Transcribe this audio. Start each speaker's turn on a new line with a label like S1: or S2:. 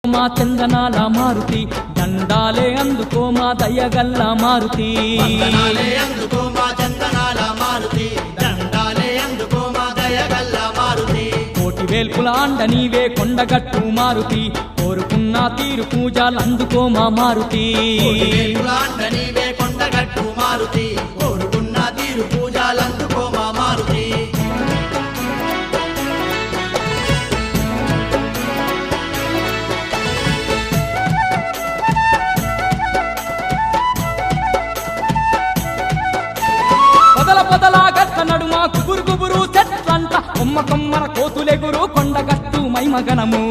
S1: మా చందనాల మారుతి దండాలే అందుకో మా దయగల్ల మారుతి
S2: అందుకో మా చందనాల మారుతి దండాలే అందుకో మా దయగల్ల మారుతి
S1: కోటి వేల్పుల అండ నీవే కొండగట్టు మారుతి కోరుకున్న తీరు పూజలు అందుకో మా మారుతి
S2: అండ నీవే కొండగట్టు మారుతి కోరుకున్న తీరు పూజలు అందుకో మా మారుతి
S1: పొదల గట్ట నడుమ కుబురు చెట్లంట కొమ్మన కోతులెగురు కొండగట్టు మైమగనము